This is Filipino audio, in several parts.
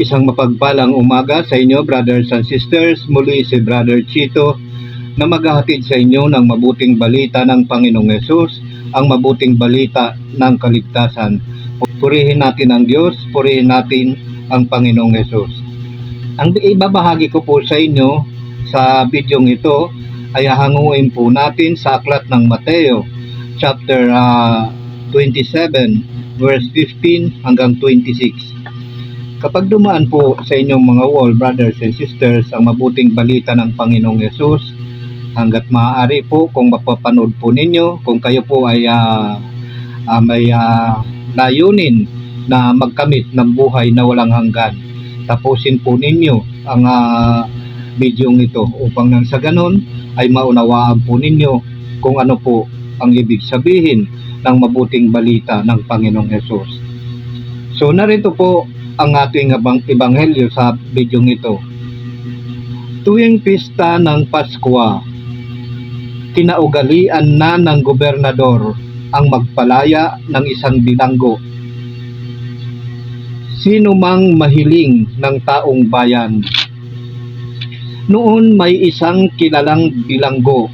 Isang mapagpalang umaga sa inyo, brothers and sisters. Muli si Brother Chito na maghahatid sa inyo ng mabuting balita ng Panginoong Yesus, ang mabuting balita ng kaligtasan. Purihin natin ang Diyos, purihin natin ang Panginoong Yesus. Ang ibabahagi ko po sa inyo sa bidyong ito ay hanguin po natin sa aklat ng Mateo, chapter 27, verse 15 hanggang 26. Kapag dumaan po sa inyong mga wall, brothers and sisters, ang mabuting balita ng Panginoong Yesus, hanggat maaari po kung mapapanood po ninyo, kung kayo po ay may layunin na magkamit ng buhay na walang hanggan, tapusin po ninyo ang bidyong ito upang nang sa ganon ay maunawaan po ninyo kung ano po ang ibig sabihin ng mabuting balita ng Panginoong Yesus. So narito po ang ating ebanghelyo sa bidyong ito. Tuwing pista ng Paskwa, kinaugalian na ng gobernador ang magpalaya ng isang bilanggo. Sino mang mahiling ng taong bayan. Noon may isang kilalang bilanggo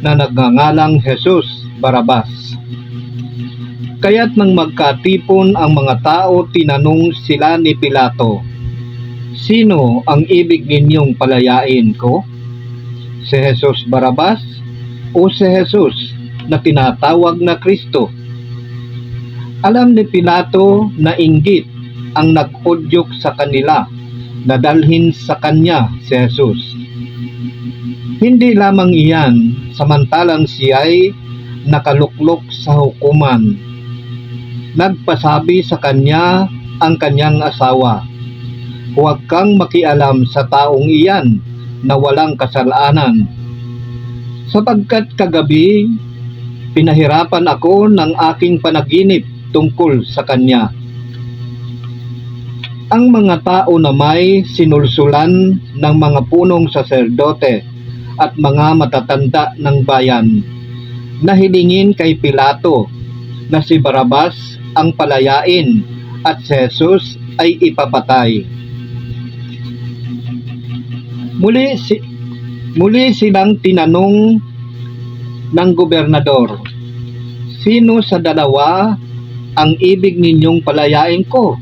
na nagngangalang Jesus Barabas. Kaya't nang magkatipon ang mga tao, tinanong sila ni Pilato, "Sino ang ibig ninyong palayain ko? Si Jesus Barabas o si Jesus na tinatawag na Kristo?" Alam ni Pilato na inggit ang nag-udyok sa kanila na dalhin sa kanya si Jesus. Hindi lamang iyan, samantalang siya'y nakaluklok sa hukuman. Nagpasabi sa kanya ang kanyang asawa, "Huwag kang makialam sa taong iyan na walang kasalanan, sapagkat kagabi pinahirapan ako ng aking panaginip tungkol sa kanya." Ang mga tao na may sinulsulan ng mga punong saserdote at mga matatanda ng bayan na hilingin kay Pilato na si Barabas ang palayain at si Jesus ay ipapatay. Muli silang tinanong ng gobernador, "Sino sa dalawa ang ibig ninyong palayain ko?"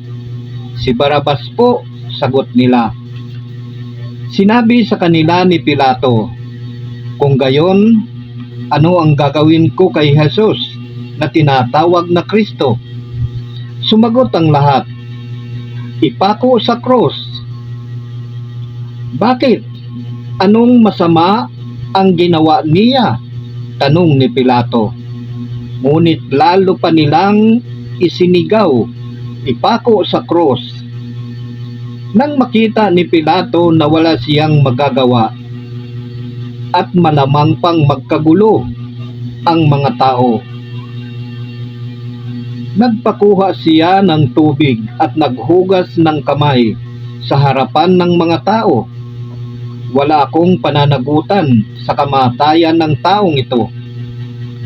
"Si Barabas po," sagot nila. Sinabi sa kanila ni Pilato, "Kung gayon, ano ang gagawin ko kay Jesus na tinatawag na Kristo?" Sumagot ang lahat, "Ipako sa krus." "Bakit? Anong masama ang ginawa niya?" tanong ni Pilato. Ngunit lalo pa nilang isinigaw, "Ipako sa krus." Nang makita ni Pilato na wala siyang magagawa at malamang pang magkagulo ang mga tao, nagpakuha siya ng tubig at naghugas ng kamay sa harapan ng mga tao. "Wala akong pananagutan sa kamatayan ng taong ito.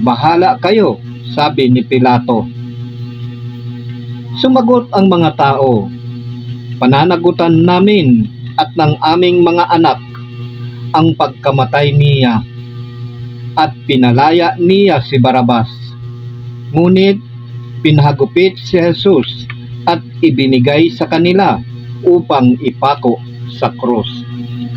Bahala kayo," sabi ni Pilato. Sumagot ang mga tao, "Pananagutan namin at ng aming mga anak ang pagkamatay niya, at pinalaya niya si Barabas. Ngunit pinahagupit si Jesus at ibinigay sa kanila upang ipako sa krus."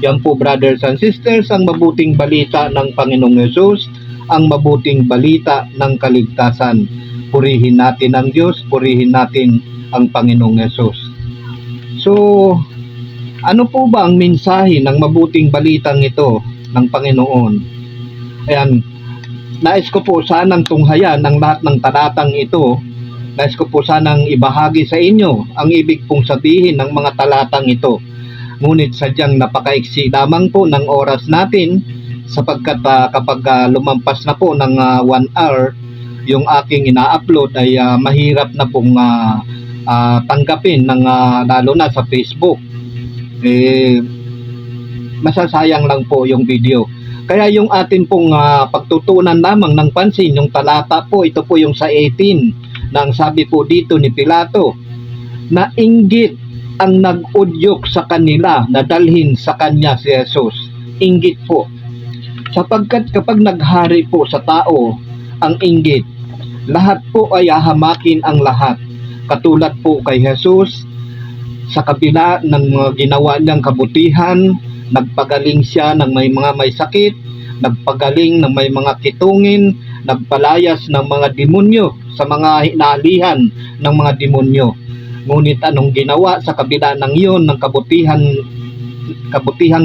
Yan po, brothers and sisters, ang mabuting balita ng Panginoong Yesus, ang mabuting balita ng kaligtasan. Purihin natin ang Diyos, purihin natin ang Panginoong Yesus. So, ano po ba ang mensahe ng mabuting balitang ito ng Panginoon? Ayan, nais ko po sanang tunghayan ang lahat ng talatang ito. Nais ko po sanang ibahagi sa inyo ang ibig pong sabihin ng mga talatang ito. Ngunit sadyang napakaiksi lamang po ng oras natin, sapagkat kapag lumampas na po ng 1 hour yung aking ina-upload ay mahirap na pong tanggapin ng lalo na sa Facebook. Masasayang lang po yung video. Kaya yung atin pong pagtutunan lamang ng pansin, yung talata po, ito po yung sa 18, na ang sabi po dito ni Pilato, na inggit ang nag-udyok sa kanila na dalhin sa kanya si Jesus. Inggit po. Sapagkat kapag naghari po sa tao ang inggit, lahat po ay ahamakin ang lahat. Katulad po kay Jesus, sa kabila ng mga ginawa niyang kabutihan, nagpagaling siya ng may sakit, nagpagaling ng may mga kitungin, nagpalayas ng mga demonyo sa mga hinalihan ng mga demonyo. Ngunit anong ginawa sa kabila ng iyon, ng kabutihang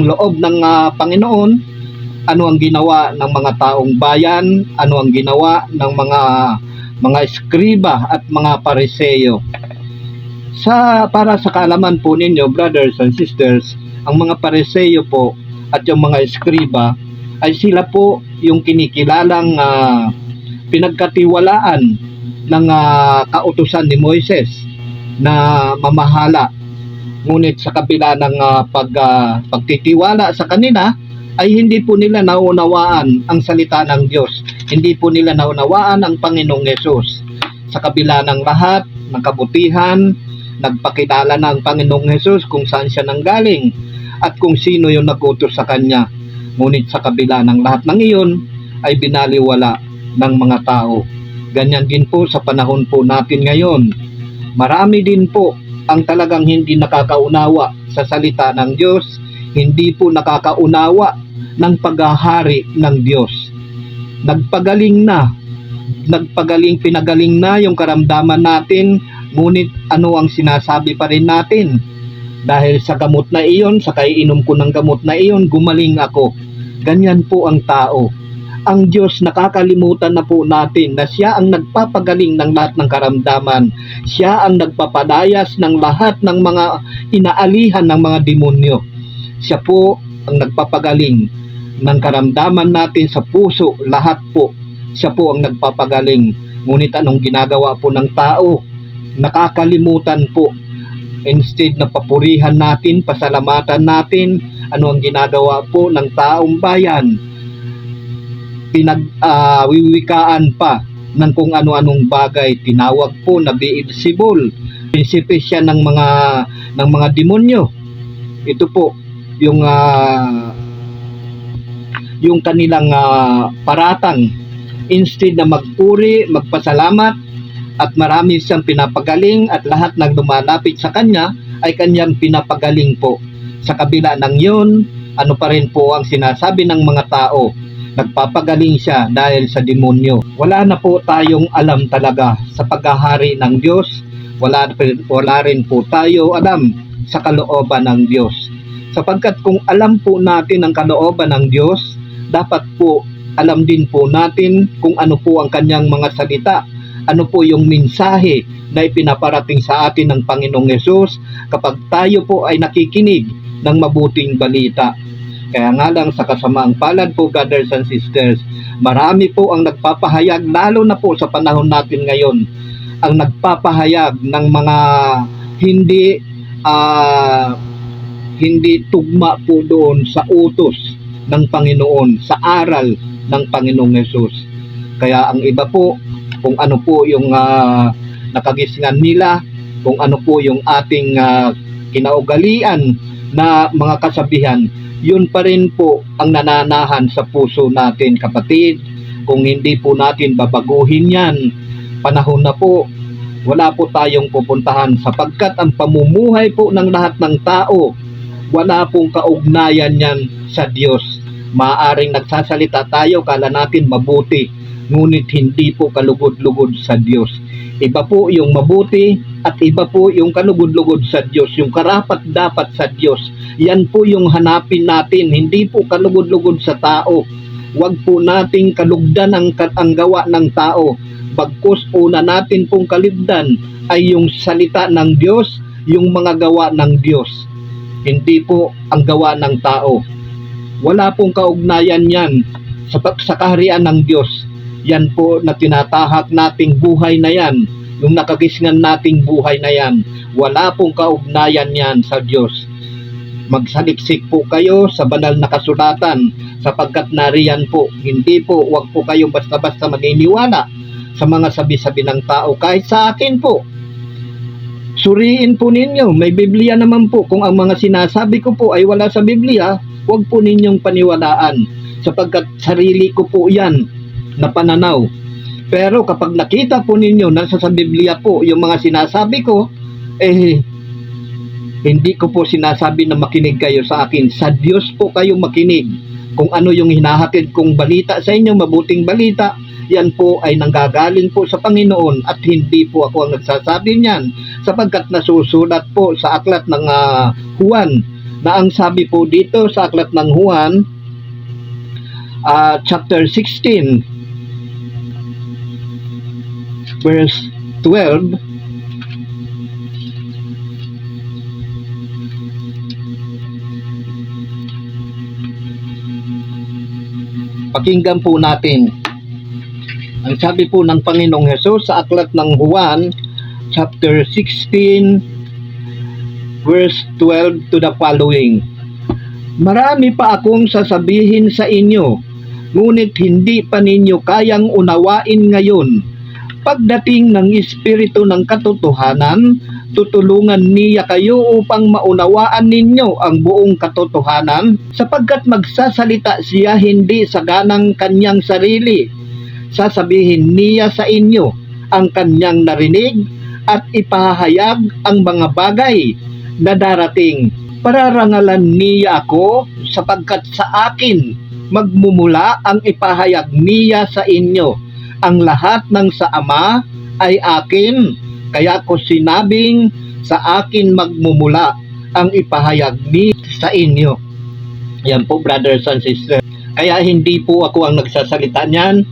loob ng Panginoon? Ano ang ginawa ng mga taong bayan? Ano ang ginawa ng mga eskriba at mga pariseyo? Para sa kaalaman po ninyo, brothers and sisters, ang mga pariseyo po at yung mga eskriba ay sila po yung kinikilalang pinagkatiwalaan ng kautusan ni Moises na mamahala. Ngunit sa kabila ng pagtitiwala sa kanila, ay hindi po nila naunawaan ang salita ng Diyos. Hindi po nila naunawaan ang Panginoong Yesus. Sa kabila ng lahat ng kabutihan, nagpakilala na ang Panginoong Yesus kung saan siya nanggaling at kung sino yung nagutos sa kanya. Ngunit sa kabila ng lahat ng iyon, ay binaliwala ng mga tao. Ganyan din po sa panahon po natin ngayon. Marami din po ang talagang hindi nakakaunawa sa salita ng Diyos, hindi po nakakaunawa ng paghahari ng Diyos. Pinagaling na yung karamdaman natin, ngunit ano ang sinasabi pa rin natin? Dahil sa gamot na iyon, sa kaiinom ko ng gamot na iyon, gumaling ako. Ganyan po ang tao. Ang Diyos, nakakalimutan na po natin na siya ang nagpapagaling ng lahat ng karamdaman. Siya ang nagpapadayas ng lahat ng mga inaalihan ng mga demonyo. Siya po ang nagpapagaling ng karamdaman natin sa puso, lahat po. Siya po ang nagpapagaling. Ngunit anong ginagawa po ng tao? Nakakalimutan po. Instead na papurihan natin, pasalamatan natin, ano ang ginagawa po ng taong bayan? Wiwikaan pa ng kung ano-anong bagay. Tinawag po na Beelzebul. Prinsipe siya ng mga demonyo. Ito po yung kanilang paratang. Instead na magpuri, magpasalamat, at marami siyang pinapagaling at lahat ng lumalapit sa kanya ay kanyang pinapagaling po. Sa kabila ng yun, ano pa rin po ang sinasabi ng mga tao? Nagpapagaling siya dahil sa demonyo. Wala na po tayong alam talaga sa paghahari ng Diyos. Wala rin po tayo alam sa kalooban ng Diyos. Sapagkat kung alam po natin ang kalooban ng Diyos, dapat po alam din po natin kung ano po ang kanyang mga salita, ano po yung mensahe na ipinaparating sa atin ng Panginoong Yesus kapag tayo po ay nakikinig ng mabuting balita. Kaya nga lang sa kasamaang palad po, brothers and sisters, marami po ang nagpapahayag, lalo na po sa panahon natin ngayon, ang nagpapahayag ng mga hindi tugma po doon sa utos ng Panginoon, sa aral ng Panginoong Yesus. Kaya ang iba po, kung ano po yung nakagisnan nila, kung ano po yung ating kinaugalian na mga kasabihan, yun pa rin po ang nananahan sa puso natin, kapatid. Kung hindi po natin babaguhin yan, panahon na po, wala po tayong pupuntahan, sapagkat ang pamumuhay po ng lahat ng tao, wala pong kaugnayan yan sa Diyos. Maaring nagsasalita tayo, kala natin mabuti, ngunit hindi po kalugod-lugod sa Diyos. Iba po yung mabuti at iba po yung kalugod-lugod sa Diyos, yung karapat-dapat sa Diyos. Yan po yung hanapin natin, hindi po kalugod-lugod sa tao. Huwag po nating kalugdan ang gawa ng tao. Bagkus una natin pong kalugdan ay yung salita ng Diyos, yung mga gawa ng Diyos. Hindi po ang gawa ng tao. Wala pong kaugnayan yan sa kaharian ng Diyos. Yan po na tinatahak nating buhay na yan, yung nakagisnan nating buhay na yan. Wala pong kaugnayan yan sa Diyos. Magsaliksik po kayo sa banal na kasulatan, sapagkat nariyan po. Hindi po, wag po kayong basta-basta maniniwala sa mga sabi-sabi ng tao. Kahit sa akin po, Suriin po ninyo, may Biblia naman po. Kung ang mga sinasabi ko po ay wala sa Biblia, huwag po ninyong paniwalaan, sapagkat sarili ko po yan na pananaw. Pero kapag nakita po ninyo nasa sa Biblia po yung mga sinasabi ko, hindi ko po sinasabi na makinig kayo sa akin. Sa Diyos po kayo makinig. Kung ano yung hinahatid kong balita sa inyo, mabuting balita, yan po ay nanggagaling po sa Panginoon at hindi po ako ang nagsasabi niyan, sapagkat nasusulat po sa aklat ng Juan, na ang sabi po dito sa aklat ng Juan, chapter 16, verse 12, pakinggan po natin. Ang sabi po ng Panginoong Hesus sa aklat ng Juan, chapter 16, verse 12 to the following. Marami pa akong sasabihin sa inyo, ngunit hindi pa ninyo kayang unawain ngayon. Pagdating ng Espiritu ng katotohanan, tutulungan niya kayo upang maunawaan ninyo ang buong katotohanan, sapagkat magsasalita siya hindi sa ganang kanyang sarili. Sasabihin niya sa inyo ang kanyang narinig at ipahayag ang mga bagay na darating. Pararangalan niya ako, sapagkat sa akin magmumula ang ipahayag niya sa inyo. Ang lahat ng sa Ama ay akin, kaya ko sinabing sa akin magmumula ang ipahayag niya sa inyo. Yan po, brothers and sisters. Kaya hindi po ako ang nagsasalita niyan,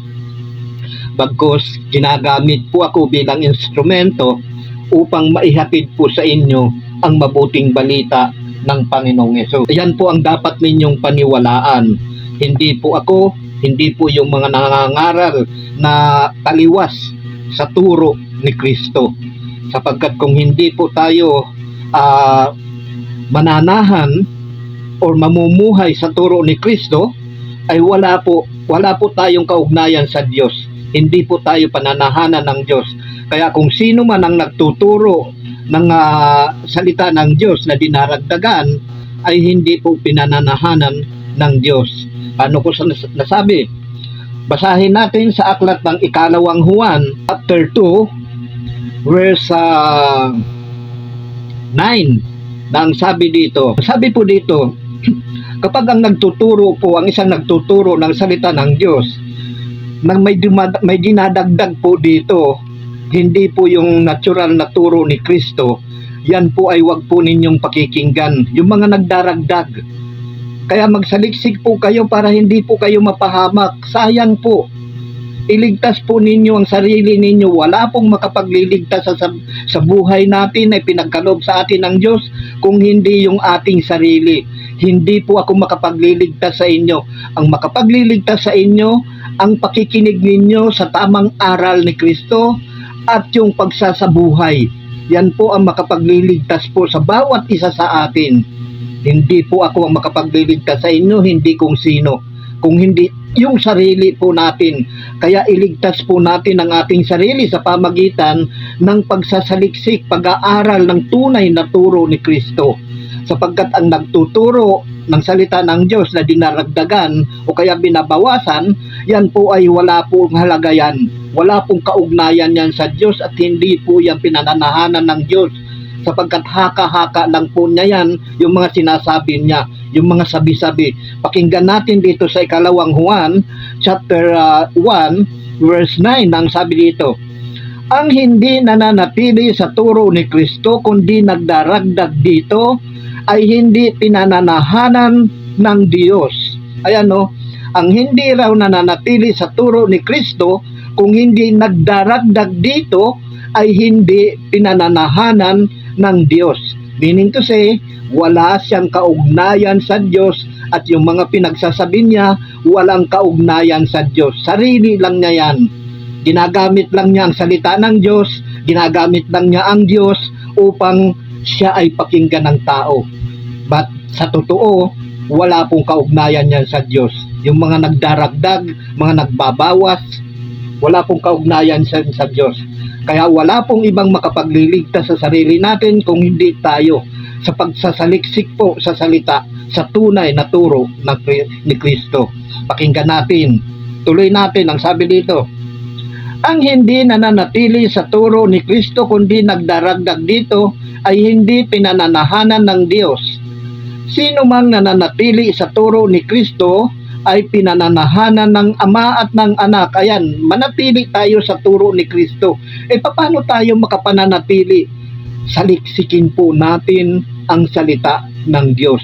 bagkus ginagamit po ako bilang instrumento upang maihatid po sa inyo ang mabuting balita ng Panginoong Hesus. Yan po ang dapat ninyong paniwalaan. Hindi po ako, hindi po yung mga nangangaral na taliwas sa turo ni Kristo. Sapagkat kung hindi po tayo mananahan o mamumuhay sa turo ni Kristo, ay wala po tayong kaugnayan sa Diyos. Hindi po tayo pananahanan ng Diyos. Kaya kung sino man ang nagtuturo ng salita ng Diyos na dinaragdagan, ay hindi po pinananahanan ng Diyos. Paano ko nasabi? Basahin natin sa aklat ng ikalawang Juan, chapter 2, verse 9, na ang sabi dito. Sabi po dito, kapag ang isang nagtuturo ng salita ng Diyos, nang may dinadagdag po dito, hindi po yung natural na turo ni Kristo, yan po ay wag po ninyong pakikinggan. Yung mga nagdaragdag. Kaya magsaliksik po kayo para hindi po kayo mapahamak. Sayang po. Iligtas po ninyo ang sarili ninyo. Wala pong makapagliligtas sa buhay natin ay pinagkaloob sa atin ng Diyos kung hindi yung ating sarili. Hindi po ako makapagliligtas sa inyo. Ang makapagliligtas sa inyo, ang pakikinig ninyo sa tamang aral ni Kristo at yung pagsasabuhay. Yan po ang makapagliligtas po sa bawat isa sa atin. Hindi po ako ang makapagliligtas sa inyo, hindi kung sino. Kung hindi yung sarili po natin. Kaya iligtas po natin ang ating sarili sa pamagitan ng pagsasaliksik, pag-aaral ng tunay na turo ni Kristo. Sapagkat ang nagtuturo ng salita ng Diyos na dinaragdagan o kaya binabawasan, yan po ay wala pong halaga yan. Wala pong kaugnayan yan sa Diyos at hindi po yan pinananahanan ng Diyos. Sapagkat haka-haka lang po niya yan, yung mga sinasabi niya, yung mga sabi-sabi. Pakinggan natin dito sa ikalawang Juan, chapter 1, verse 9, ang sabi dito, ang hindi nananatili sa turo ni Kristo kundi nagdaragdag dito ay hindi pinananahanan ng Diyos. Ayan o, ang hindi raw nananatili sa turo ni Kristo kung hindi nagdaragdag dito ay hindi pinananahanan ng Diyos. Meaning to say, wala siyang kaugnayan sa Diyos at yung mga pinagsasabi niya, walang kaugnayan sa Diyos. Sarili lang niya yan. Ginagamit lang niya ang salita ng Diyos, ginagamit lang niya ang Diyos upang siya ay pakinggan ng tao. But sa totoo, wala pong kaugnayan yan sa Diyos. Yung mga nagdaragdag, mga nagbabawas, wala pong kaugnayan sa Diyos. Kaya wala pong ibang makapagliligtas sa sarili natin kung hindi tayo sa pagsasaliksik po sa salita, sa tunay na turo ni Kristo. Pakinggan natin, tuloy natin ang sabi dito. Ang hindi nananatili sa turo ni Kristo kundi nagdaragdag dito ay hindi pinananahanan ng Diyos. Sino mang nananatili sa turo ni Kristo ay pinananahanan ng Ama at ng Anak. Ayan, manatili tayo sa turo ni Kristo. Paano tayo makapananatili? Saliksikin po natin ang salita ng Diyos.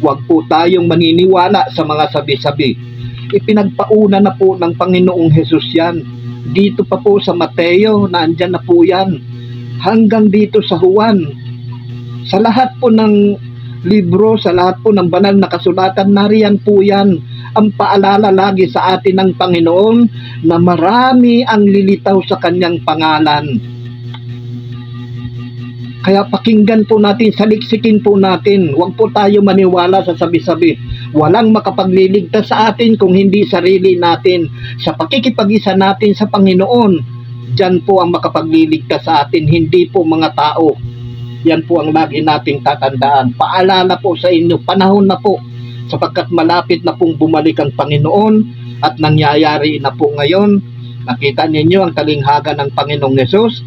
Huwag po tayong maniniwala sa mga sabi-sabi. Ipinagpauna na po ng Panginoong Hesus yan. Dito pa po sa Mateo, naandyan na po yan. Hanggang dito sa Juan. Sa lahat po ng libro, sa lahat po ng banal na kasulatan, nariyan po yan. Ang paalala lagi sa atin ng Panginoon na marami ang lilitaw sa kanyang pangalan. Kaya pakinggan po natin, saliksikin po natin. Huwag po tayo maniwala sa sabi-sabi. Walang makapagliligtas sa atin kung hindi sarili natin. Sa pakikipag-isa natin sa Panginoon, diyan po ang makapagliligtas sa atin, hindi po mga tao. Yan po ang lagi nating tatandaan. Paalala po sa inyo, panahon na po, sapagkat malapit na pong bumalik ang Panginoon at nangyayari na po ngayon. Nakita ninyo ang talinghaga ng Panginoong Hesus.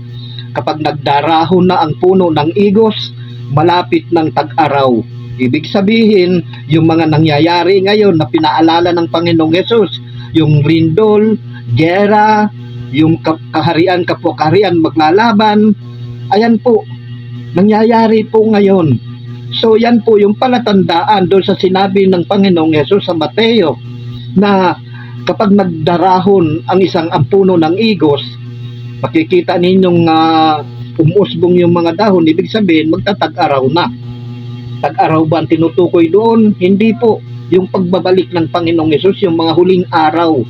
Kapag nagdarahon na ang puno ng igos, malapit ng tag-araw. Ibig sabihin, yung mga nangyayari ngayon na pinaalala ng Panginoong Hesus, yung lindol, gera, yung kaharian, kapwa-kaharian maglalaban, ayan po, nangyayari po ngayon. So yan po yung palatandaan doon sa sinabi ng Panginoong Hesus sa Mateo na kapag nagdarahon ang puno ng igos, makikita ninyong umusbong yung mga dahon, ibig sabihin magtatag-araw na. Tag-araw ba ang tinutukoy doon? Hindi po. Yung pagbabalik ng Panginoong Hesus, yung mga huling araw,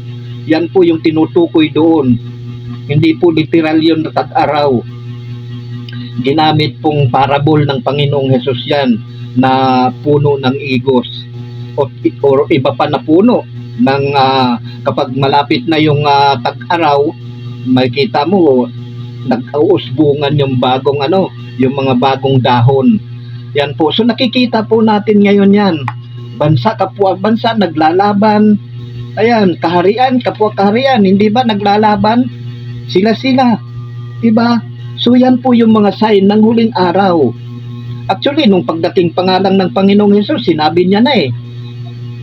yan po yung tinutukoy doon. Hindi po literal yun na tag-araw. Ginamit pong parabol ng Panginoong Hesus yan na puno ng igos o iba pa na puno ng kapag malapit na yung tag-araw, makikita mo nag-uusbungan yung bagong yung mga bagong dahon. Yan po. So nakikita po natin ngayon yan. Bansa kapwa bansa naglalaban. Ayan, kaharian kapwa kaharian, hindi ba naglalaban? Sila-sila. Diba? So yan po yung mga sign ng huling araw. Actually, nung pagdating pa nga lang ng Panginoong Hesus, sinabi niya na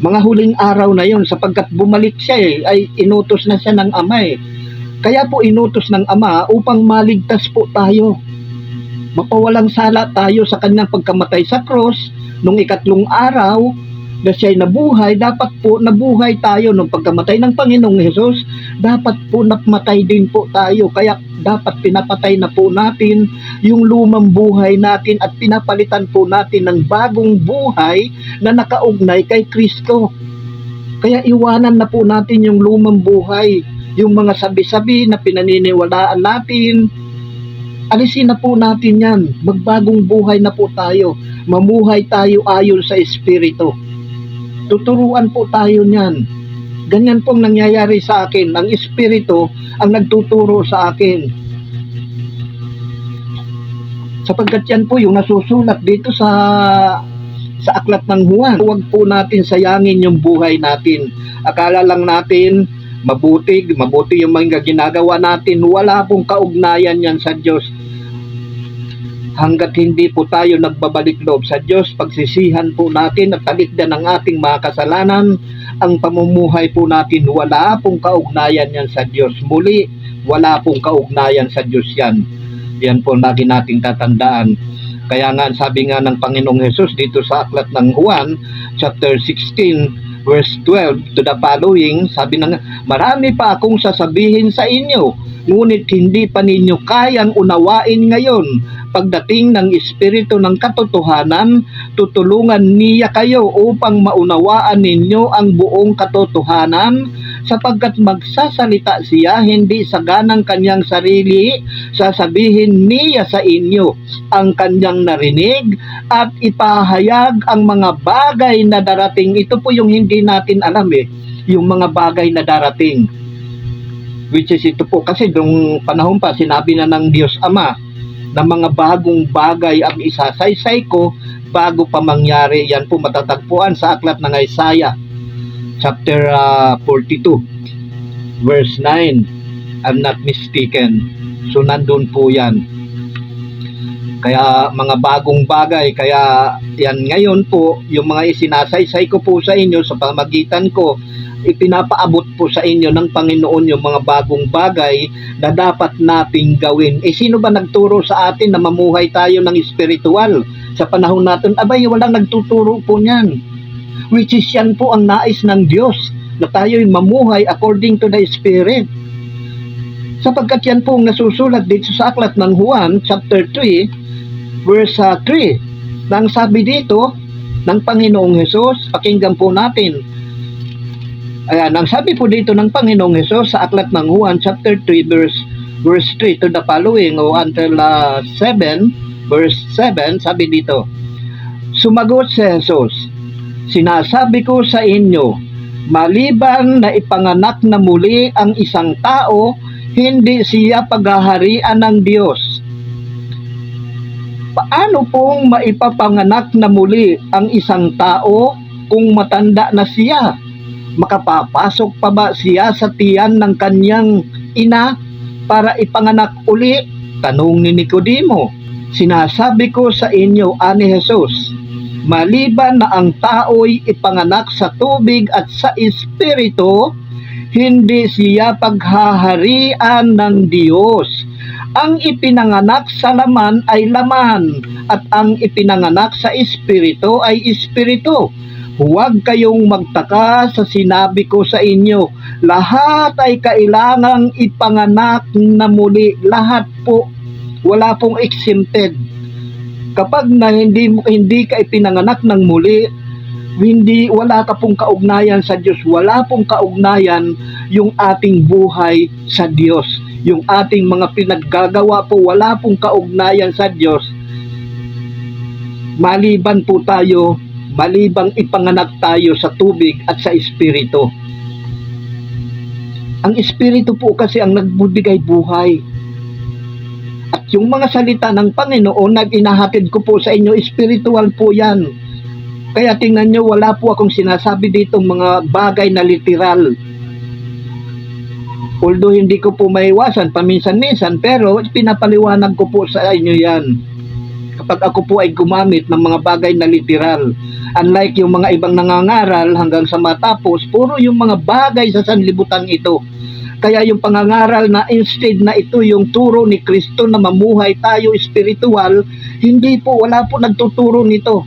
mga huling araw na yon sapagkat bumalik siya ay inutos na siya ng Ama Kaya po inutos ng Ama upang maligtas po tayo. Mapawalang sala tayo sa kanyang pagkamatay sa cross nung ikatlong araw na siya'y nabuhay. Dapat po nabuhay tayo nung pagkamatay ng Panginoong Hesus. Dapat po namatay din po tayo. Kaya dapat pinapatay na po natin yung lumang buhay natin at pinapalitan po natin ng bagong buhay na nakaugnay kay Kristo. Kaya iwanan na po natin yung lumang buhay, yung mga sabi-sabi na pinaniniwalaan natin. Alisin na po natin yan. Magbagong buhay na po tayo. Mamuhay tayo ayon sa Espiritu. Tuturuan po tayo niyan. Ganyan pong nangyayari sa akin. Ang Espiritu ang nagtuturo sa akin. Sapagkat yan po yung nasusulat dito sa aklat ng Juan. Huwag po natin sayangin yung buhay natin. Akala lang natin mabuti yung mga ginagawa natin. Wala pong kaugnayan yan sa Diyos. Hanggat hindi po tayo nagbabalik loob sa Diyos, pagsisihan po natin at talikdan ang ating mga kasalanan, ang pamumuhay po natin, wala pong kaugnayan yan sa Diyos. Muli, wala pong kaugnayan sa Diyos yan. Yan po lagi nating tatandaan. Kaya nga, sabi nga ng Panginoong Hesus dito sa aklat ng Juan, chapter 16, verse 12 to the following, sabi na nga, marami pa akong sasabihin sa inyo, ngunit hindi pa ninyo kayang unawain ngayon. Pagdating ng Espiritu ng katotohanan, tutulungan niya kayo upang maunawaan ninyo ang buong katotohanan, sapagkat magsasalita siya hindi sa ganang kanyang sarili, sasabihin niya sa inyo ang kanyang narinig at ipahayag ang mga bagay na darating. Ito po yung hindi natin alam yung mga bagay na darating. Which is ito po, kasi nung panahon pa, sinabi na ng Diyos Ama na mga bagong bagay ang isasaysay ko bago pa mangyari. Yan po matatagpuan sa aklat ng Isaiah chapter 42 verse 9, I'm not mistaken. So nandun po yan. Kaya mga bagong bagay, kaya yan ngayon po, yung mga isinasaysay ko po sa inyo sa pamagitan ko, ipinapaabot po sa inyo ng Panginoon yung mga bagong bagay na dapat nating gawin. Sino ba nagturo sa atin na mamuhay tayo ng espiritual sa panahon natin? Abay, walang nagtuturo po niyan. Which is yan po ang nais ng Diyos, na tayo'y mamuhay according to the Spirit. Sapagkat yan po ang nasusulat dito sa aklat ng Juan chapter 3 verse 3. Nang sabi dito ng Panginoong Hesus, pakinggan po natin. Ayan, ang sabi po dito ng Panginoong Hesus sa aklat ng Juan chapter 3 verse 3 to the following o until 7 verse 7, sabi dito, sumagot si Hesus, sinasabi ko sa inyo, maliban na ipanganak na muli ang isang tao, hindi siya paghaharian ng Diyos. Paano pong maipapanganak na muli ang isang tao kung matanda na siya? Makapapasok pa ba siya sa tiyan ng kanyang ina para ipanganak uli? Tanong ni Nicodemo. Sinasabi ko sa inyo, ani Jesus, maliban na ang tao'y ipanganak sa tubig at sa espiritu, hindi siya paghaharian ng Diyos. Ang ipinanganak sa laman ay laman, at ang ipinanganak sa espiritu ay espiritu. Huwag kayong magtaka sa sinabi ko sa inyo, lahat ay kailangang ipanganak na muli. Lahat po, wala pong exempted. Kapag na hindi ka ipinanganak ng muli, wala ka pong kaugnayan sa Diyos. Wala pong kaugnayan yung ating buhay sa Diyos. Yung ating mga pinaggagawa po, wala pong kaugnayan sa Diyos. Malibang ipanganak tayo sa tubig at sa espiritu. Ang espiritu po kasi ang nagbibigay buhay. At yung mga salita ng Panginoon na inahatid ko po sa inyo, espiritual po yan. Kaya tingnan nyo, wala po akong sinasabi dito mga bagay na literal. Although hindi ko po maiwasan paminsan-minsan, pero pinapaliwanag ko po sa inyo yan. Kapag ako po ay gumamit ng mga bagay na literal, unlike yung mga ibang nangangaral hanggang sa matapos, puro yung mga bagay sa sanlibutan ito. Kaya yung pangangaral na instead na ito yung turo ni Kristo na mamuhay tayo espiritual, hindi po, wala po nagtuturo nito.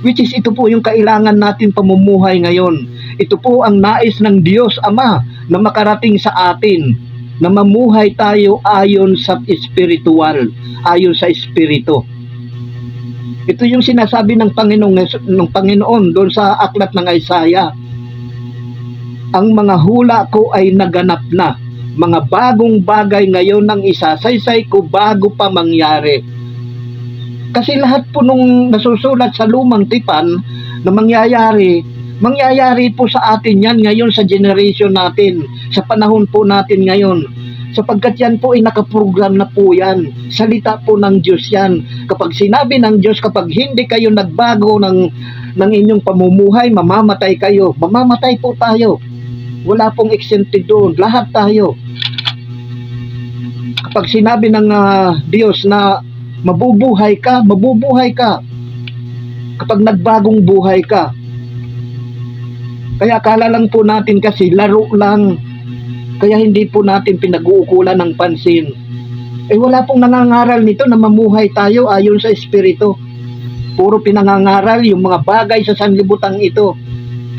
Which is ito po yung kailangan natin pamumuhay ngayon. Ito po ang nais ng Diyos Ama na makarating sa atin, na mamuhay tayo ayon sa espiritual, ayon sa espiritu. Ito yung sinasabi ng Panginoon doon sa aklat ng Isaiah. Ang mga hula ko ay naganap na. Mga bagong bagay ngayon ang isasaysay ko bago pa mangyari. Kasi lahat po nung nasusulat sa lumang tipan na mangyayari po sa atin yan ngayon sa generation natin, sa panahon po natin ngayon. Sapagkat yan po ay nakaprogram na po yan. Salita po ng Diyos yan. Kapag sinabi ng Diyos, kapag hindi kayo nagbago ng inyong pamumuhay, mamamatay kayo. Mamamatay po tayo. Wala pong exempted doon. Lahat tayo. Kapag sinabi ng Diyos na mabubuhay ka, mabubuhay ka. Kapag nagbagong buhay ka. Kaya akala lang po natin kasi laro lang. Kaya hindi po natin pinag-uukulan ng pansin. Wala pong nangangaral nito na mamuhay tayo ayon sa espiritu. Puro pinangangaral yung mga bagay sa sanlibutan ito.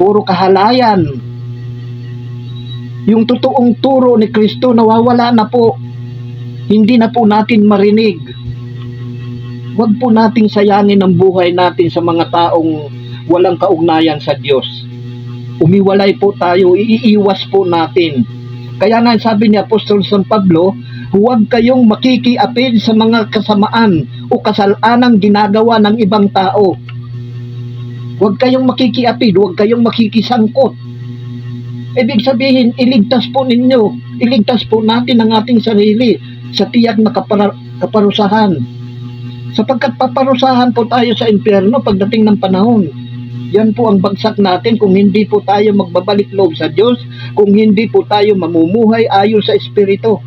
Puro kahalayan. Yung totoong turo ni Kristo nawawala na po. Hindi na po natin marinig. Huwag po nating sayangin ang buhay natin sa mga taong walang kaugnayan sa Diyos. Umiwalay po tayo, iiwas po natin. Kaya nga sabi ni Apostol San Pablo, huwag kayong makikiapid sa mga kasamaan o kasalanang ginagawa ng ibang tao. Huwag kayong makikiapid, huwag kayong makikisangkot. Ibig sabihin, iligtas po ninyo, iligtas po natin ang ating sarili sa tiyak na kaparusahan. Sapagkat paparusahan po tayo sa impyerno pagdating ng panahon. Yan po ang bagsak natin kung hindi po tayo magbabalik loob sa Diyos, kung hindi po tayo mamumuhay ayon sa Espiritu.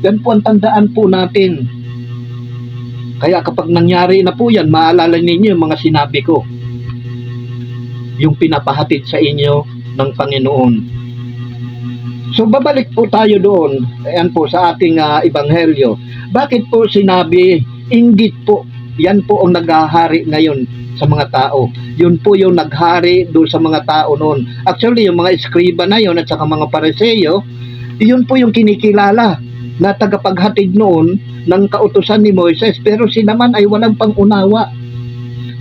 Yan po ang tandaan po natin. Kaya kapag nangyari na po yan, maalala ninyo yung mga sinabi ko. Yung pinapahatid sa inyo ng Panginoon. So babalik po tayo doon, ayan po sa ating ebanghelyo. Bakit po sinabi, inggit po, yan po ang naghahari ngayon sa mga tao. Yun po yung naghari doon sa mga tao noon. Actually, yung mga eskriba na yun at saka mga Pariseo, yun po yung kinikilala na tagapaghatid noon ng kautusan ni Moises. Pero sila man ay walang pangunawa.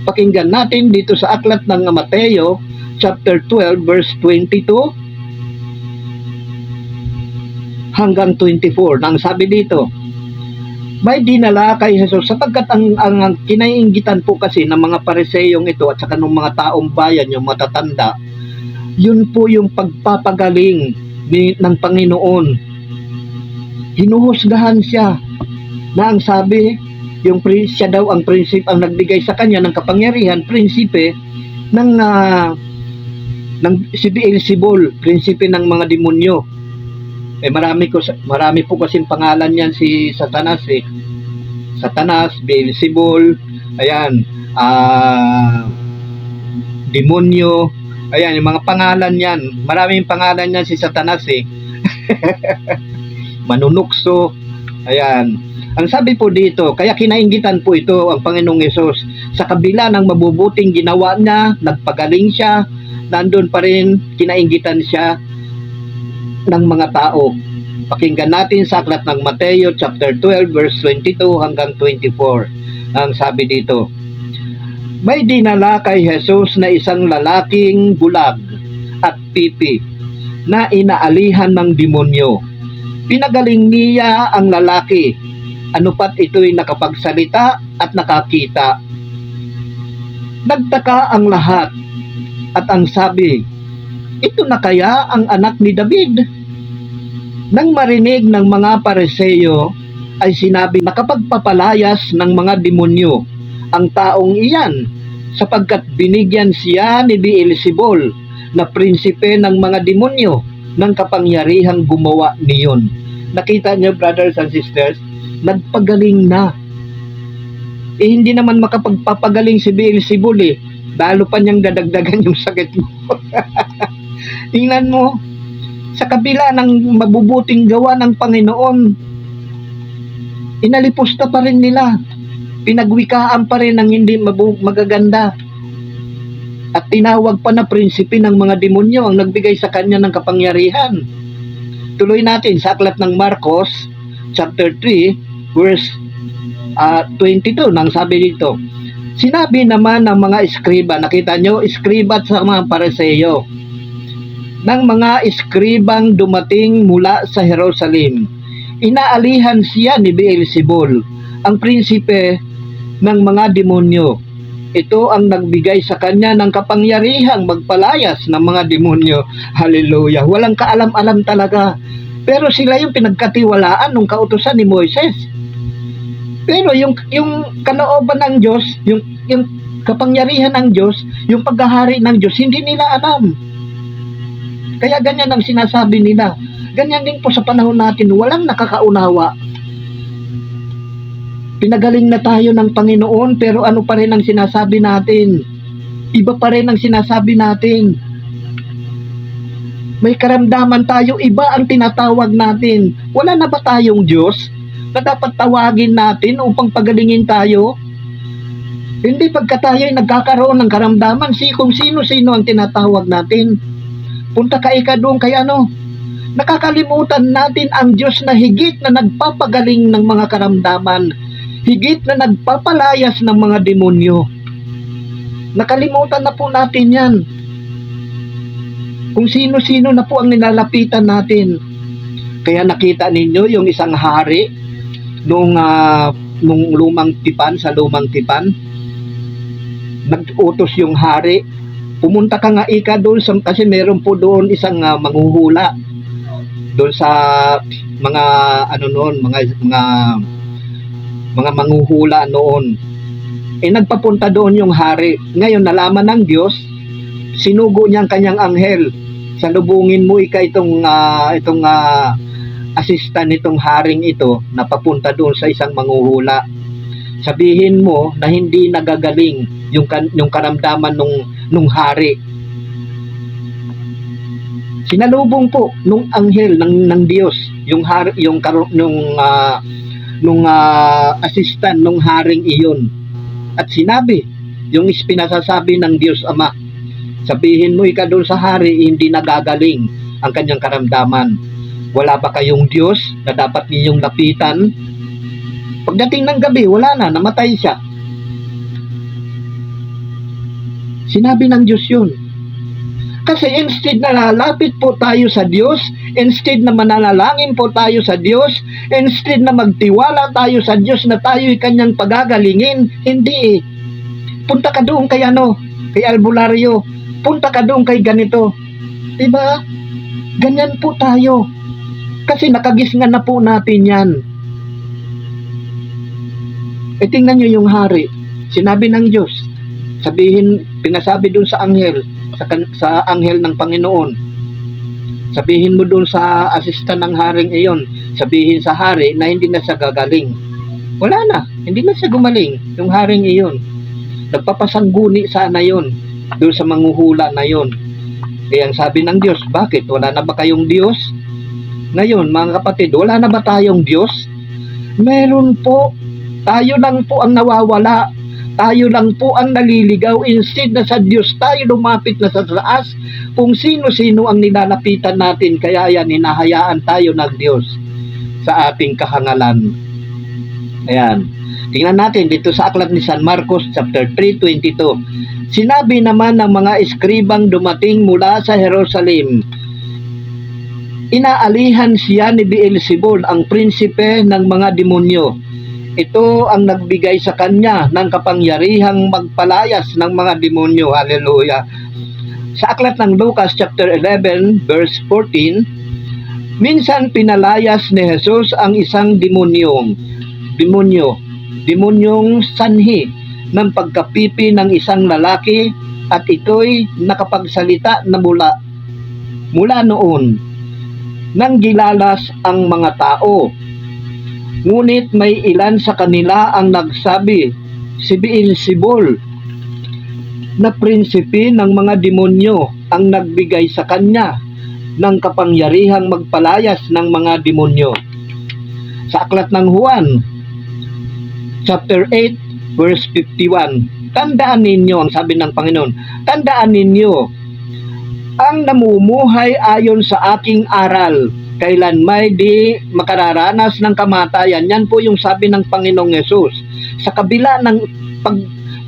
Pakinggan natin dito sa aklat ng Mateo, chapter 12, verse 22 hanggang 24. Nang sabi dito, may dinala kay Jesus sapagkat ang kinainggitan po kasi ng mga Pariseyong ito at saka ng mga taong bayan, yung matatanda, yun po yung pagpapagaling ng Panginoon. Hinuhusgahan siya na ang sabi, siya daw ang prinsip ang nagbigay sa kanya ng kapangyarihan, prinsipe ng si Beelzebul, prinsipe ng mga demonyo. Marami po kasing pangalan yan si Satanas Satanas, Beelzebul, ayan, demonyo, ayan, yung mga pangalan yan. Maraming pangalan yan si Satanas manunukso, ayan. Ang sabi po dito, kaya kinainggitan po ito ang Panginoong Yesus. Sa kabila ng mabubuting ginawa niya, nagpagaling siya, nandun pa rin, kinainggitan siya ng mga tao. Pakinggan natin sa aklat ng Mateo chapter 12 verse 22 hanggang 24. Ang sabi dito, may dinala kay Jesus na isang lalaking bulag at pipi na inaalihan ng demonyo. Pinagaling niya ang lalaki, anupat ito'y nakapagsalita at nakakita. Nagtaka ang lahat at ang sabi, ito na kaya ang anak ni David? Nang marinig ng mga Pariseo ay sinabi, nakapagpapalayas ng mga demonyo ang taong iyan sapagkat binigyan siya ni Beelzebul na prinsipe ng mga demonyo ng kapangyarihang gumawa niyon. Nakita niyo, brothers and sisters, nagpagaling na. Hindi naman makapagpapagaling si Beelzebul lalo pa niyang dadagdagan yung sakit mo. Tingnan mo, sa kabila ng mabubuting gawa ng Panginoon, inalipusta pa rin nila. Pinagwikaan pa rin ng hindi magaganda. At tinawag pa na prinsipe ng mga demonyo ang nagbigay sa kanya ng kapangyarihan. Tuloy natin sa aklat ng Marcos, chapter 3, verse 22, nang sabi dito, sinabi naman ng mga eskriba, nakita nyo, eskriba sa mga Pariseo, ng mga eskribang dumating mula sa Jerusalem. Inaalihan siya ni Beelzebul, ang prinsipe ng mga demonyo. Ito ang nagbigay sa kanya ng kapangyarihang magpalayas ng mga demonyo. Hallelujah. Walang kaalam-alam talaga. Pero sila yung pinagkatiwalaan ng kautusan ni Moises. Pero yung kalooban ng Diyos, yung kapangyarihan ng Diyos, yung paghahari ng Diyos, hindi nila alam. Kaya ganyan ang sinasabi nila. Ganyan din po sa panahon natin, walang nakakaunawa. Pinagaling na tayo ng Panginoon, pero ano pa rin ang sinasabi natin? Iba pa rin ang sinasabi natin. May karamdaman tayo, iba ang tinatawag natin. Wala na ba tayong Diyos na dapat tawagin natin upang pagalingin tayo? Hindi pagka tayo ay nagkakaroon ng karamdaman, kung sino-sino ang tinatawag natin. Punta ka doon kay nakakalimutan natin ang Diyos na higit na nagpapagaling ng mga karamdaman, higit na nagpapalayas ng mga demonyo. Nakalimutan na po natin yan. Kung sino-sino na po ang nilalapitan natin. Kaya nakita ninyo yung isang hari nung lumang tipan, sa lumang tipan, nag-utos yung hari Pumunta ka nga ika doon kasi meron po doon isang manghuhula doon sa mga ano noon, mga manghuhula noon. Nagpapunta doon yung hari. Ngayon nalaman ng Diyos, sinugo niya ang kanyang anghel. Salubungin mo ika itong assistant nitong haring ito na papunta doon sa isang manghuhula. Sabihin mo na hindi nagagaling yung karamdaman nung hari. Sinalubong po nung anghel ng Diyos yung hari, nung assistant nung haring iyon. At sinabi yung pinasasabi ng Diyos Ama. Sabihin mo ika doon sa hari, hindi nagagaling ang kanyang karamdaman. Wala ba kayong Diyos na dapat ninyong lapitan? Pagdating ng gabi, wala na, namatay siya. Sinabi ng Diyos yun. Kasi instead na lalapit po tayo sa Diyos, instead na mananalangin po tayo sa Diyos, instead na magtiwala tayo sa Diyos na tayo'y kanyang pagagalingin, hindi eh. Punta ka doon kay kay albularyo. Punta ka doon kay ganito. Diba? Ganyan po tayo. Kasi nakagisngan na po natin yan. Tingnan nyo yung hari. Sinabi ng Diyos. Pinasabi doon sa anghel, sa anghel ng Panginoon. Sabihin mo doon sa assistant ng haring iyon. Sabihin sa hari na hindi na siya gagaling. Wala na. Hindi na siya gumaling. Yung haring iyon. Nagpapasangguni sana yun. Doon sa manghuhula na yun. Kaya ang sabi ng Diyos, bakit? Wala na ba kayong Diyos? Ngayon, mga kapatid, wala na ba tayong Diyos? Meron po. Tayo lang po ang nawawala. Tayo lang po ang naliligaw. Instead na sa Diyos tayo lumapit na sa taas. Kung sino-sino ang nilalapitan natin, kaya yan, hinahayaan tayo ng Diyos sa ating kahangalan. Ayan. Tingnan natin dito sa aklat ni San Marcos chapter 3:22. Sinabi naman ng mga eskribang dumating mula sa Jerusalem, inaalihan siya ni Beelzebul, ang prinsipe ng mga demonyo. Ito ang nagbigay sa kanya ng kapangyarihang magpalayas ng mga demonyo. Hallelujah. Sa aklat ng Lucas chapter 11 verse 14, minsan pinalayas ni Jesus ang isang demonyong sanhi ng pagkapipi ng isang lalaki, at ito'y nakapagsalita na mula noon nang gilalas ang mga tao. Ngunit may ilan sa kanila ang nagsabi, si Beelzebul na prinsipe ng mga demonyo ang nagbigay sa kanya ng kapangyarihang magpalayas ng mga demonyo. Sa aklat ng Juan chapter 8 verse 51, tandaan ninyo, ang sabi ng Panginoon, tandaan ninyo, ang namumuhay ayon sa aking aral, kailanmay di makararanas ng kamatayan. Yan po yung sabi ng Panginoong Yesus. Sa kabila ng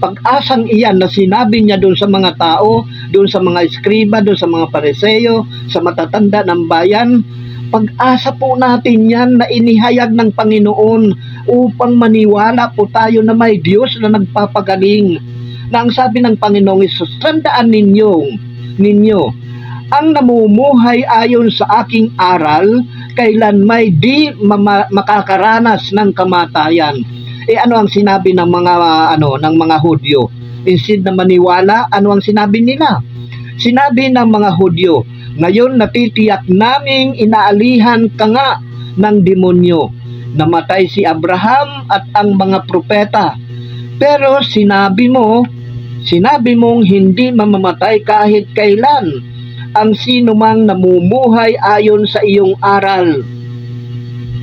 pag-asang iyan na sinabi niya doon sa mga tao, doon sa mga eskriba, doon sa mga pariseyo, sa matatanda ng bayan, pag-asa po natin yan na inihayag ng Panginoon upang maniwala po tayo na may Diyos na nagpapagaling. Na ang sabi ng Panginoong Hesus, tandaan ninyo, ang namumuhay ayon sa aking aral, kailan may di makakaranas ng kamatayan. Ano ang sinabi ng mga Hudyo? Instead na maniwala, ano ang sinabi nila? Sinabi ng mga Hudyo, ngayon natitiyak naming inaalihan ka nga ng demonyo. Namatay si Abraham at ang mga propeta. Pero sinabi mong hindi mamamatay kahit kailan ang sino mang namumuhay ayon sa iyong aral.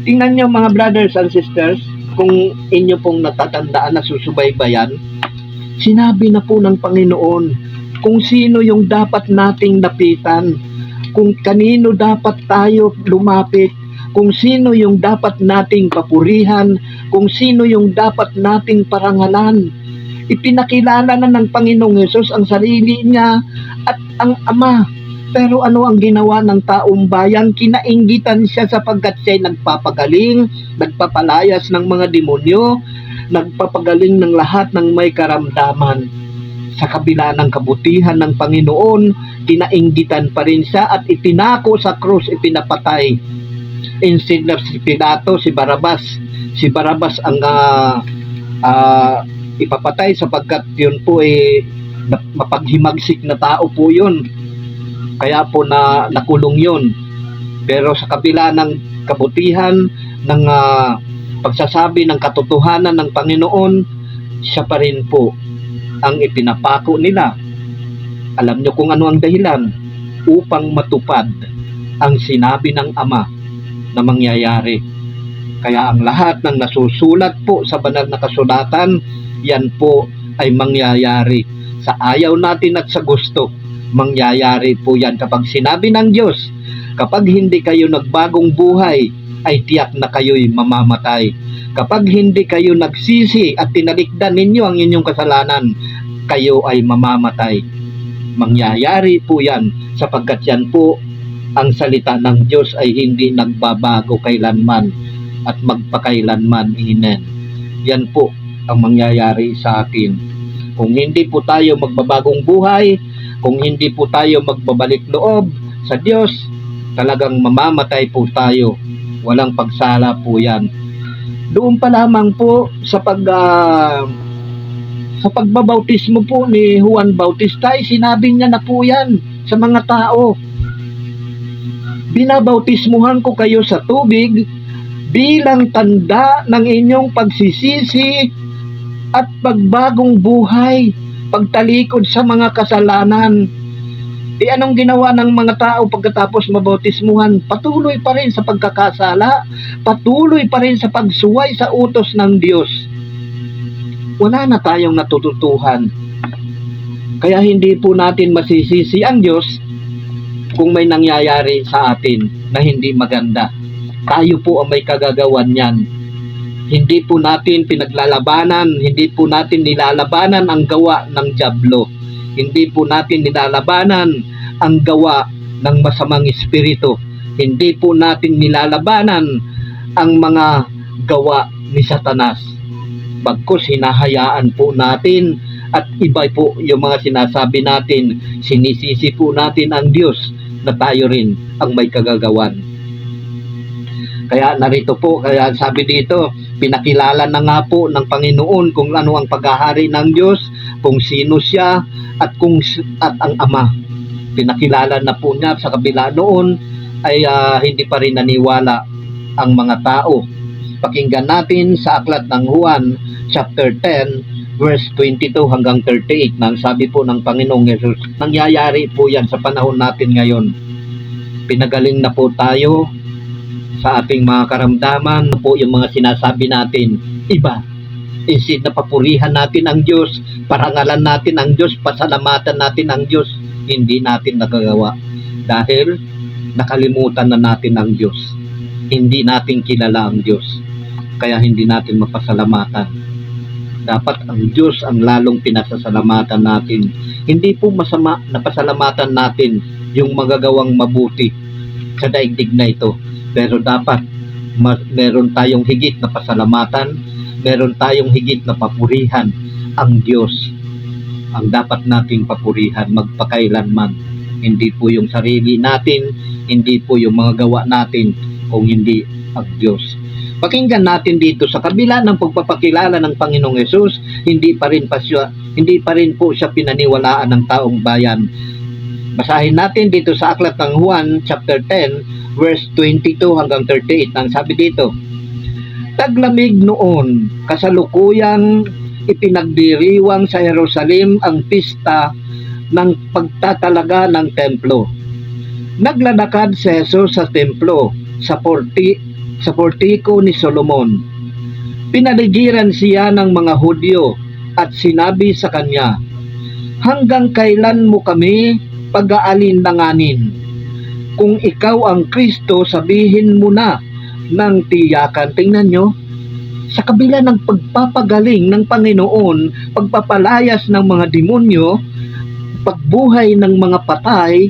Tingnan nyo mga brothers and sisters, kung inyo pong natatandaan na susubaybayan, sinabi na po ng Panginoon kung sino yung dapat nating lapitan, kung kanino dapat tayo lumapit, kung sino yung dapat nating papurihan, kung sino yung dapat nating parangalan. Ipinakilala na ng Panginoong Hesus ang sarili niya at ang Ama. Pero ano ang ginawa ng taong bayan? Kinainggitan siya sapagkat siya'y nagpapagaling, nagpapalayas ng mga demonyo, nagpapagaling ng lahat ng may karamdaman. sa kabila ng kabutihan ng Panginoon, kinainggitan pa rin siya at itinako sa krus, ipinapatay. Instead of si Pilato, si Barabas. Si Barabas ang ipapatay sapagkat yun po mapaghimagsik na tao po yun. Kaya po nakulong yun. Pero sa kabila ng kabutihan, ng pagsasabi ng katotohanan ng Panginoon, siya pa rin po ang ipinapako nila. Alam nyo kung ano ang dahilan? Upang matupad ang sinabi ng Ama na mangyayari. Kaya ang lahat ng nasusulat po sa banal na kasulatan, yan po ay mangyayari. Sa ayaw natin at sa gusto, mangyayari po yan. Kapag sinabi ng Diyos, kapag hindi kayo nagbagong buhay, ay tiyak na kayo'y mamamatay. Kapag hindi kayo nagsisi at tinalikdan ninyo ang inyong kasalanan, kayo ay mamamatay. Mangyayari po yan sapagkat yan po ang salita ng Diyos ay hindi nagbabago kailanman at magpakailanman. Amen. Yan po ang mangyayari sa atin. Kung hindi po tayo magbabagong buhay, kung hindi po tayo magbabalik loob sa Diyos, talagang mamamatay po tayo. Walang pagsala po yan. Doon pa lamang po sa pagbabautismo po ni Juan Bautista, sinabi niya na po yan sa mga tao. Binabautismuhan ko kayo sa tubig bilang tanda ng inyong pagsisisi at pagbagong buhay, pagtalikod sa mga kasalanan. Anong ginawa ng mga tao pagkatapos mabautismuhan? Patuloy pa rin sa pagkakasala, patuloy pa rin sa pagsuway sa utos ng Diyos. Wala na tayong natututuhan. Kaya hindi po natin masisisi ang Diyos kung may nangyayari sa atin na hindi maganda. Tayo po ang may kagagawan yan. Hindi po natin pinaglalabanan, hindi po natin nilalabanan ang gawa ng dyablo. Hindi po natin nilalabanan ang gawa ng masamang espiritu. Hindi po natin nilalabanan ang mga gawa ni Satanas. Bagkus hinahayaan po natin at iba po yung mga sinasabi natin, sinisisi po natin ang Diyos na tayo rin ang may kagagawan. Kaya narito po, kaya sabi dito, pinakilala na nga po ng Panginoon kung ano ang paghahari ng Diyos, kung sino siya at ang Ama. Pinakilala na po niya. Sa kabila noon ay hindi pa rin naniwala ang mga tao. Pakinggan natin sa aklat ng Juan chapter 10 verse 22 hanggang 38 nang sabi po ng Panginoong Yesus. Nangyayari po yan sa panahon natin ngayon. Pinagaling na po tayo sa ating mga karamdaman po yung mga sinasabi natin iba. Instead na papurihan natin ang Diyos, parangalan natin ang Diyos, pasalamatan natin ang Diyos, hindi natin nagagawa dahil nakalimutan na natin ang Diyos. Hindi natin kilala ang Diyos, kaya hindi natin mapasalamatan. Dapat ang Diyos ang lalong pinasasalamatan natin. Hindi po masama na pasalamatan natin yung magagawang mabuti sa daigdig na ito. Pero dapat meron tayong higit na pasalamatan, meron tayong higit na papurihan ang Diyos. Ang dapat nating papurihan magpakailanman. Hindi po yung sarili natin, hindi po yung mga gawa natin, kung hindi ang Diyos. Pakinggan natin dito sa kabila ng pagpapakilala ng Panginoong Yesus, hindi pa rin po siya pinaniwalaan ng taong bayan. Basahin natin dito sa aklat ng Juan chapter 10 verse 22 hanggang 38 nang sabi dito, taglamig noon, kasalukuyang ipinagdiriwang sa Jerusalem ang pista ng pagtatalaga ng templo. Naglalakad si Jesus sa templo sa portiko ni Solomon. Pinaligiran siya ng mga Hudyo at sinabi sa kanya, hanggang kailan mo kami pag-aalinlanganin? Kung ikaw ang Kristo, sabihin mo na ng tiyakan. Tingnan nyo, sa kabila ng pagpapagaling ng Panginoon, pagpapalayas ng mga demonyo, pagbuhay ng mga patay,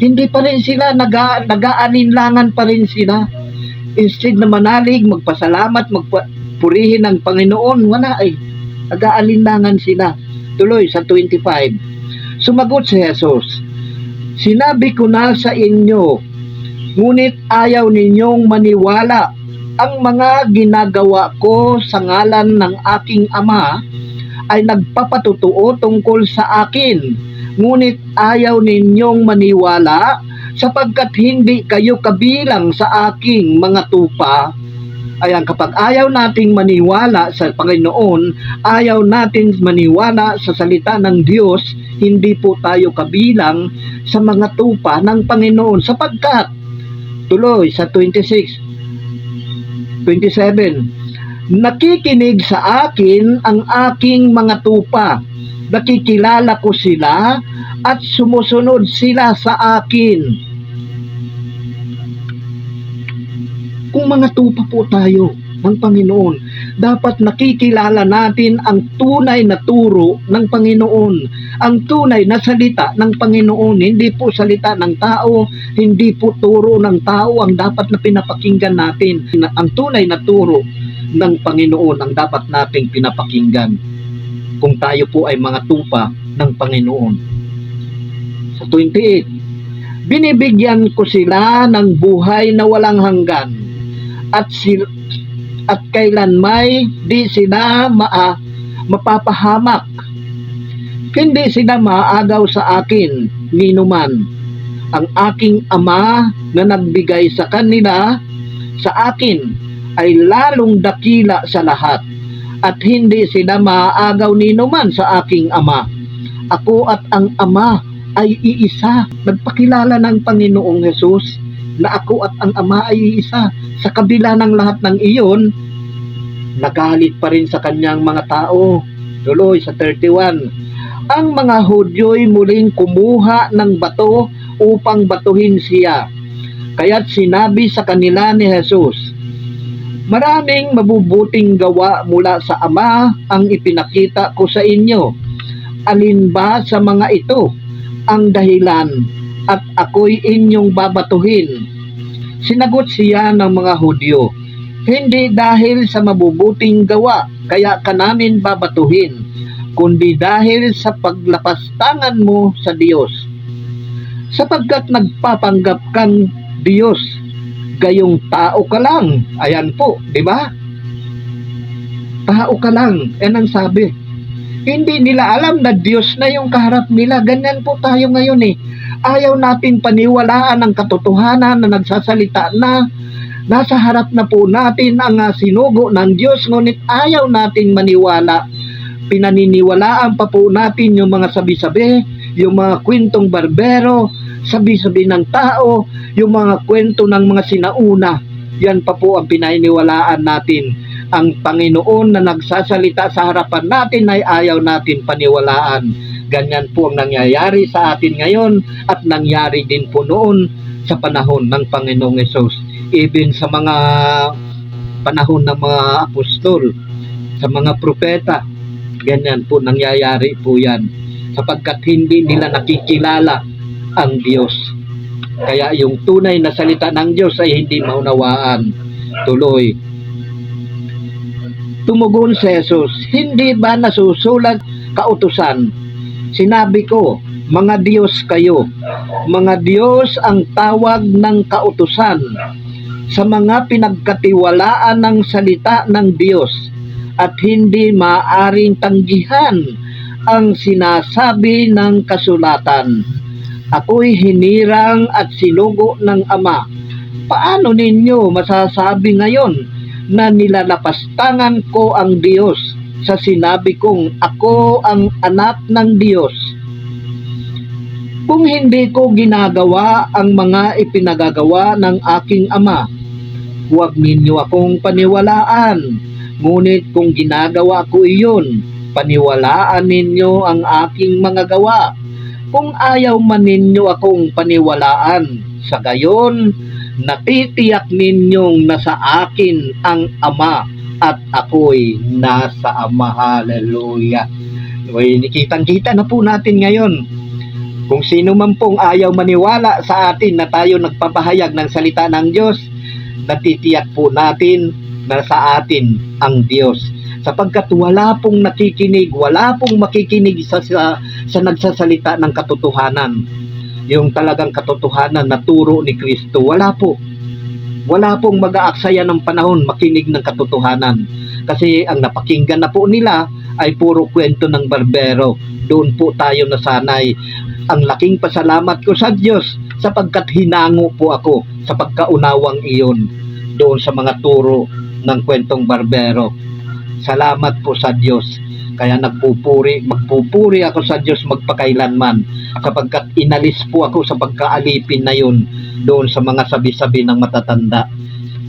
hindi pa rin sila, nag-aalinlangan pa rin sila. Instead na manalig, magpasalamat, magpurihin ng Panginoon, wala nag-aalinlangan sila. Tuloy sa 25. Sumagot si Jesus, "Sinabi ko na sa inyo, ngunit ayaw ninyong maniwala. Ang mga ginagawa ko sa ngalan ng aking Ama ay nagpapatutuo tungkol sa akin. Ngunit ayaw ninyong maniwala sapagkat hindi kayo kabilang sa aking mga tupa." Ayan, kapag ayaw nating maniwala sa Panginoon, ayaw natin maniwala sa salita ng Diyos, hindi po tayo kabilang sa mga tupa ng Panginoon sapagkat, tuloy sa 27, nakikinig sa akin ang aking mga tupa, nakikilala ko sila at sumusunod sila sa akin. Kung mga tupa po tayo ng Panginoon, dapat nakikilala natin ang tunay na turo ng Panginoon, ang tunay na salita ng Panginoon. Hindi po salita ng tao, hindi po turo ng tao ang dapat na pinapakinggan natin. Ang tunay na turo ng Panginoon ang dapat nating pinapakinggan kung tayo po ay mga tupa ng Panginoon. Sa 28, binibigyan ko sila ng buhay na walang hanggan, at kailanmay di sila mapapahamak. Hindi sila maaagaw sa akin ninuman. Ang aking Ama na nagbigay sa kanila sa akin ay lalong dakila sa lahat, at hindi sila maaagaw ninuman sa aking Ama. Ako at ang Ama ay iisa. Nagpakilala ng Panginoong Hesus na ako at ang Ama ay iisa. Sa kabila ng lahat ng iyon, nagalit pa rin sa kanyang mga tao. Tuloy sa 31. Ang mga Hudyo'y muling kumuha ng bato upang batuhin siya. Kaya't sinabi sa kanila ni Jesus, "Maraming mabubuting gawa mula sa Ama ang ipinakita ko sa inyo. Alin ba sa mga ito ang dahilan at ako'y inyong babatuhin?" Sinagot siya ng mga Hudyo, "Hindi dahil sa mabubuting gawa kaya ka namin babatuhin, kundi dahil sa paglapastangan mo sa Diyos. Sapagkat nagpapanggap kang Diyos, gayong tao ka lang." Ayan po, di ba? Tao ka lang, yan ang sabi. Hindi nila alam na Diyos na yung kaharap nila. Ganyan po tayo ngayon eh. Ayaw natin paniwalaan ang katotohanan na nagsasalita na nasa harap na po natin ang sinugo ng Diyos, ngunit ayaw nating maniwala. Pinaniniwalaan pa po natin yung mga sabi-sabi, yung mga kwentong barbero, sabi-sabi ng tao, yung mga kwento ng mga sinauna. Yan pa po ang pinaniniwalaan natin. Ang Panginoon na nagsasalita sa harapan natin ay ayaw natin paniwalaan. Ganyan po ang nangyayari sa atin ngayon at nangyari din po noon sa panahon ng Panginoong Hesus. Even sa mga panahon ng mga apostol, sa mga propeta, ganyan po nangyayari po yan. Sapagkat hindi nila nakikilala ang Diyos. Kaya yung tunay na salita ng Diyos ay hindi maunawaan. Tuloy. Tumugon si Jesus, "Hindi ba nasusulat kautusan? Sinabi ko, mga Diyos kayo. Mga Diyos ang tawag ng kautusan sa mga pinagkatiwalaan ng salita ng Diyos, at hindi maaaring tanggihan ang sinasabi ng kasulatan. Ako'y hinirang at sinugo ng Ama. Paano ninyo masasabi ngayon na nilalapastangan ko ang Diyos sa sinabi kong ako ang anak ng Diyos? Kung hindi ko ginagawa ang mga ipinagagawa ng aking Ama, huwag ninyo akong paniwalaan. Ngunit kung ginagawa ko iyon, paniwalaan ninyo ang aking mga gawa. Kung ayaw man ninyo akong paniwalaan, sa gayon, natitiyak ninyong nasa akin ang Ama at ako'y nasa Ama. Hallelujah. Kitang-kita na po natin ngayon. Kung sino man pong ayaw maniwala sa atin na tayo nagpapahayag ng salita ng Diyos, natitiyak po natin na sa atin ang Diyos. sapagkat wala pong nakikinig, wala pong makikinig sa nagsasalita ng katotohanan. Yung talagang katotohanan na turo ni Kristo, wala po. Wala pong mag-aaksaya ng panahon makinig ng katotohanan. Kasi ang napakinggan na po nila ay puro kwento ng barbero. Doon po tayo nasanay. Ang laking pasalamat ko sa Diyos sapagkat hinango po ako sa pagkaunawang iyon doon sa mga turo ng kwentong barbero. Salamat po sa Diyos. Kaya magpupuri ako sa Diyos magpakailanman sapagkat inalis po ako sa pagkaalipin na yun doon sa mga sabi-sabi ng matatanda.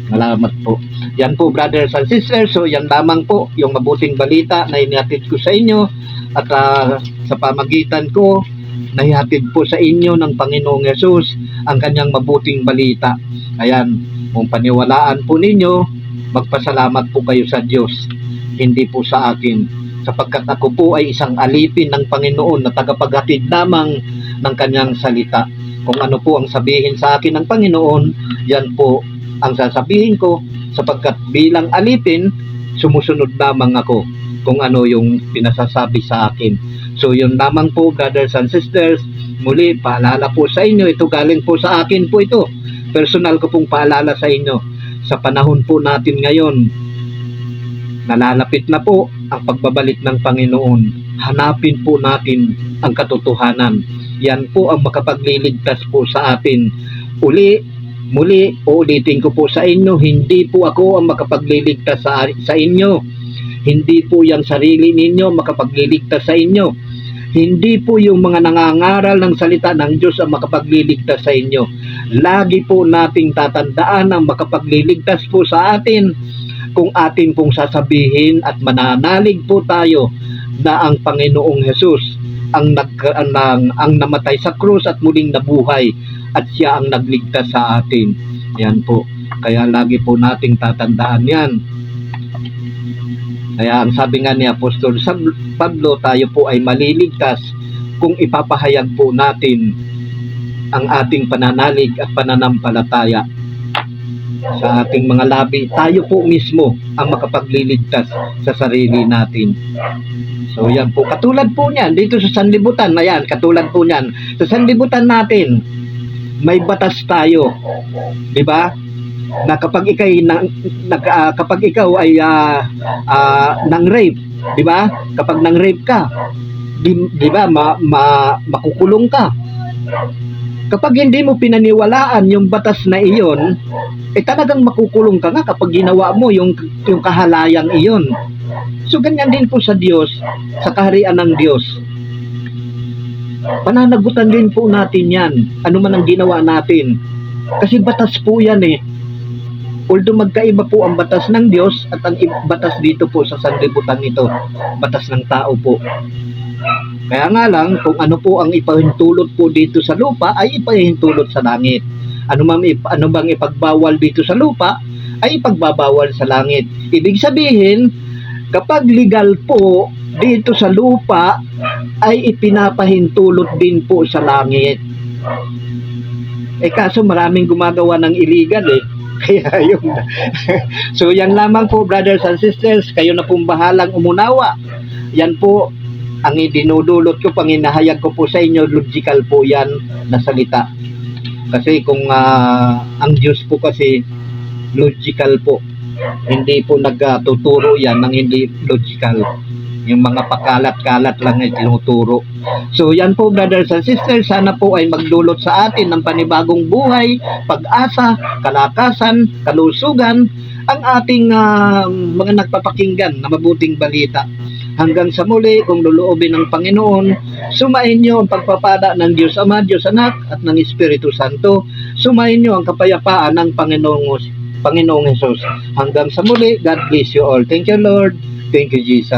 Salamat po. Yan po, brothers and sisters. So yan lamang po yung mabuting balita na inihatid ko sa inyo at sa pamagitan ko nahihatid po sa inyo ng Panginoong Yesus ang kanyang mabuting balita. Ayan, kung paniwalaan po ninyo, magpasalamat po kayo sa Diyos, hindi po sa akin. Sapagkat ako po ay isang alipin ng Panginoon na tagapaghatid lamang ng kanyang salita. Kung ano po ang sabihin sa akin ng Panginoon, yan po ang sasabihin ko, sapagkat bilang alipin, sumusunod lamang ako kung ano yung pinasasabi sa akin. So yun lamang po, brothers and sisters. Muli, paalala po sa inyo, ito galing po sa akin po ito. Personal ko pong paalala sa inyo. Sa panahon po natin ngayon, nalalapit na po ang pagbabalik ng Panginoon. Hanapin po natin ang katotohanan. Yan po ang makapagliligtas po sa atin. Muli, uulitin ko po sa inyo, hindi po ako ang makapagliligtas sa inyo. Hindi po yung sarili ninyo makapagliligtas sa inyo. Hindi po yung mga nangangaral ng salita ng Diyos ang makapagliligtas sa inyo. Lagi po nating tatandaan ang makapagliligtas po sa atin kung atin pong sasabihin at mananalig po tayo na ang Panginoong Hesus ang namatay sa krus at muling nabuhay at siya ang nagligtas sa atin. Yan po. Kaya lagi po nating tatandaan yan. Kaya ang sabi nga ni Apostol Pablo, tayo po ay maliligtas kung ipapahayag po natin ang ating pananalig at pananampalataya sa ating mga labi. Tayo po mismo ang makapagliligtas sa sarili natin. So yan po, katulad po niyan dito sa sanlibutan, ayan, katulad po niyan sa sanlibutan natin, may batas tayo, di ba? Na kapag ikaw ay nang rape, di ba? Kapag nang rape ka, di ba, makukulong ka. Kapag hindi mo pinaniwalaan yung batas na iyon, talagang makukulong ka nga kapag ginawa mo yung kahalayang iyon. So ganyan din po sa Diyos, sa kaharian ng Diyos. Pananagutan din po natin yan, ano man ang ginawa natin. Kasi batas po yan eh. Although magkaiba po ang batas ng Diyos at ang batas dito po sa sanlibutan nito, batas ng tao po. Kaya nga lang, kung ano po ang ipahintulot po dito sa lupa, ay ipahintulot sa langit. Ano bang ipagbawal dito sa lupa, ay ipagbabawal sa langit. Ibig sabihin, kapag legal po dito sa lupa, ay ipinapahintulot din po sa langit. Kaso maraming gumagawa ng illegal eh. Kaya yun. So yan lamang po, brothers and sisters, kayo na pong bahalang umunawa. Yan po ang idinudulot ko, panginahayag ko po sa inyo, logical po yan na salita. Kasi kung ang Diyos po kasi logical po, hindi po nagtuturo yan ng hindi logical. Yung mga pakalat-kalat lang ay tinuturo. So yan po, brothers and sisters, sana po ay magdulot sa atin ng panibagong buhay, pag-asa, kalakasan, kalusugan, ang ating mga nagpapakinggan na mabuting balita. Hanggang sa muli, kung luluobin ng Panginoon, sumain niyo ang pagpapala ng Diyos Ama, Diyos Anak, at ng Espiritu Santo. Sumain niyo ang kapayapaan ng Panginoong Hesus. Hanggang sa muli, God bless you all. Thank you, Lord. Thank you, Jesus.